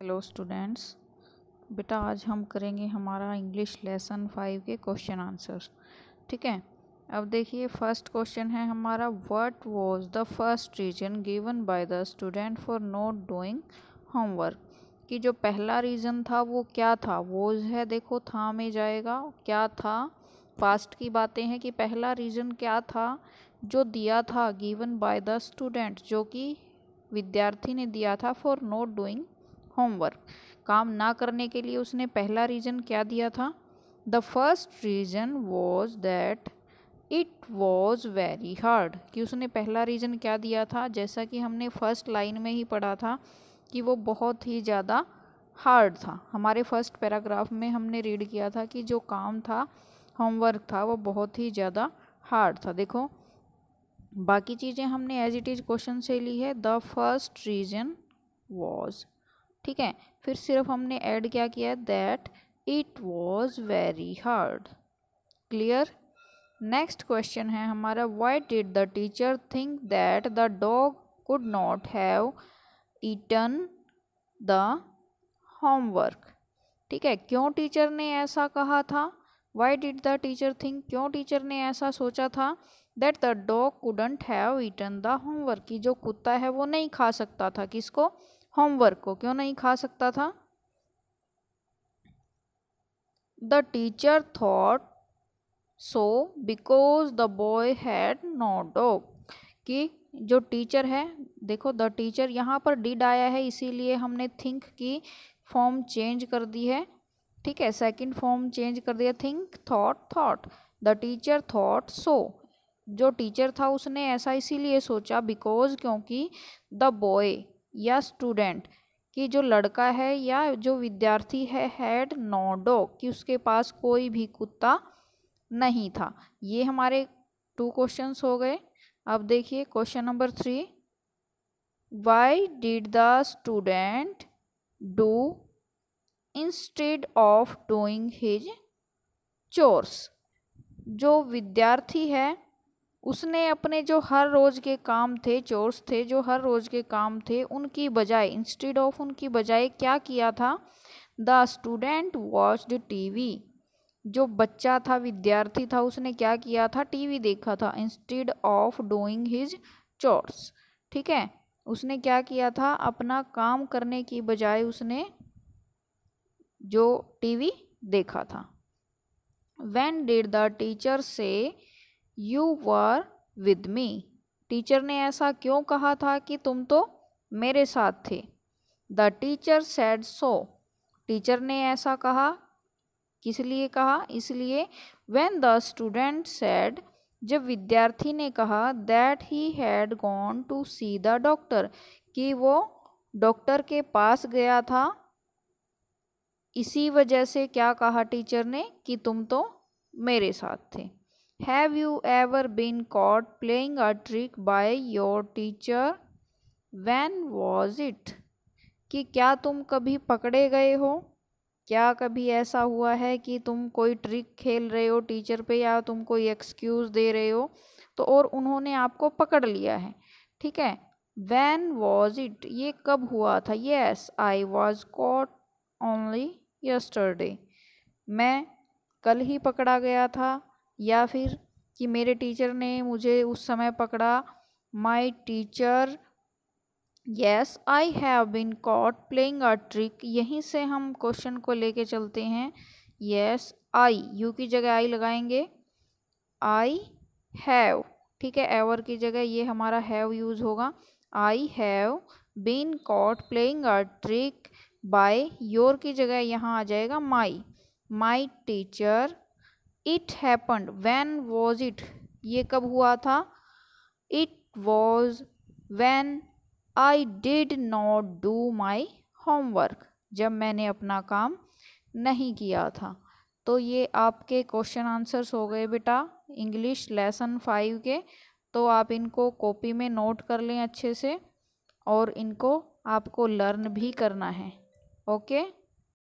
Hello students, बेटा आज हम करेंगे हमारा इंग्लिश लेसन 5 के क्वेश्चन आंसर्स। ठीक है, अब देखिए फर्स्ट क्वेश्चन है हमारा, what was the first reason given by the student for not doing homework. कि जो पहला रीज़न था वो क्या था, वॉज है, देखो था में जाएगा, क्या था, पास्ट की बातें हैं कि पहला रीज़न क्या था जो दिया था, गिवन बाय द स्टूडेंट, जो कि विद्यार्थी ने दिया था, फॉर नॉट डूइंग होमवर्क, काम ना करने के लिए उसने पहला रीज़न क्या दिया था। The first reason was that it was very hard, कि उसने पहला रीज़न क्या दिया था, जैसा कि हमने फर्स्ट लाइन में ही पढ़ा था कि वो बहुत ही ज़्यादा हार्ड था। हमारे फर्स्ट पैराग्राफ में हमने रीड किया था कि जो काम था, होमवर्क था, वो बहुत ही ज़्यादा हार्ड था। देखो बाकी चीज़ें हमने एज इट इज़ क्वेश्चन से ली है, द फर्स्ट रीज़न वॉज, ठीक है, फिर सिर्फ हमने ऐड क्या किया, that it was very hard. Clear. Next question है हमारा, why did the teacher think that the dog could not have eaten the homework. ठीक है, क्यों टीचर ने ऐसा कहा था, why did the teacher think, क्यों टीचर ने ऐसा सोचा था, that the dog couldn't have eaten the homework, कि जो कुत्ता है वो नहीं खा सकता था, किसको, होमवर्क को, क्यों नहीं खा सकता था। The teacher thought so because the boy had no dog, कि जो टीचर है, देखो द टीचर यहाँ पर डिड आया है इसीलिए हमने थिंक की फॉर्म चेंज कर दी है। ठीक है, सेकंड फॉर्म चेंज कर दिया, think thought thought, the teacher thought सो, जो टीचर था उसने ऐसा इसीलिए सोचा, बिकॉज क्योंकि द बॉय या स्टूडेंट, कि जो लड़का है या जो विद्यार्थी है, हैड नो डॉग, कि उसके पास कोई भी कुत्ता नहीं था। ये हमारे 2 क्वेश्चंस हो गए। अब देखिए question number 3, Y did the student do instead of doing his chores, जो विद्यार्थी है उसने अपने जो हर रोज के काम थे, चोर्स थे, जो हर रोज के काम थे, उनकी बजाय, इंस्टेड ऑफ उनकी बजाय क्या किया था, द स्टूडेंट वॉच्ड टीवी, जो बच्चा था, विद्यार्थी था, उसने क्या किया था, टीवी देखा था, instead of doing his chores. ठीक है, उसने क्या किया था, अपना काम करने की बजाय उसने जो टीवी देखा था। व्हेन डिड द टीचर से you were with me, teacher ने ऐसा क्यों कहा था कि तुम तो मेरे साथ थे। The teacher said so, teacher ने ऐसा कहा, किस लिए कहा, इसलिए व्हेन द स्टूडेंट सेड, जब विद्यार्थी ने कहा, that he had gone to see the doctor, कि वो डॉक्टर के पास गया था, इसी वजह से क्या कहा टीचर ने कि तुम तो मेरे साथ थे। Have you ever been caught playing a trick by your teacher, when was it, कि क्या तुम कभी पकड़े गए हो, क्या कभी ऐसा हुआ है कि तुम कोई ट्रिक खेल रहे हो टीचर पे, या तुम कोई एक्सक्यूज़ दे रहे हो तो और उन्होंने आपको पकड़ लिया है। ठीक है, व्हेन वॉज इट, ये कब हुआ था, yes I was caught only yesterday, मैं कल ही पकड़ा गया था, या फिर कि मेरे टीचर ने मुझे उस समय पकड़ा, my teacher, yes I have been caught playing a trick, यहीं से हम क्वेश्चन को लेके चलते हैं। यस आई, यू की जगह आई लगाएंगे, आई हैव, ठीक है, एवर की जगह ये हमारा हैव यूज होगा, I have been caught playing a trick by, your की जगह यहाँ आ जाएगा my, my teacher, it happened, when was it, ये कब हुआ था, it was when I did not do my homework, जब मैंने अपना काम नहीं किया था। तो ये आपके क्वेश्चन आंसर्स हो गए बेटा इंग्लिश लेसन 5 के। तो आप इनको कॉपी में नोट कर लें अच्छे से, और इनको आपको लर्न भी करना है। ओके।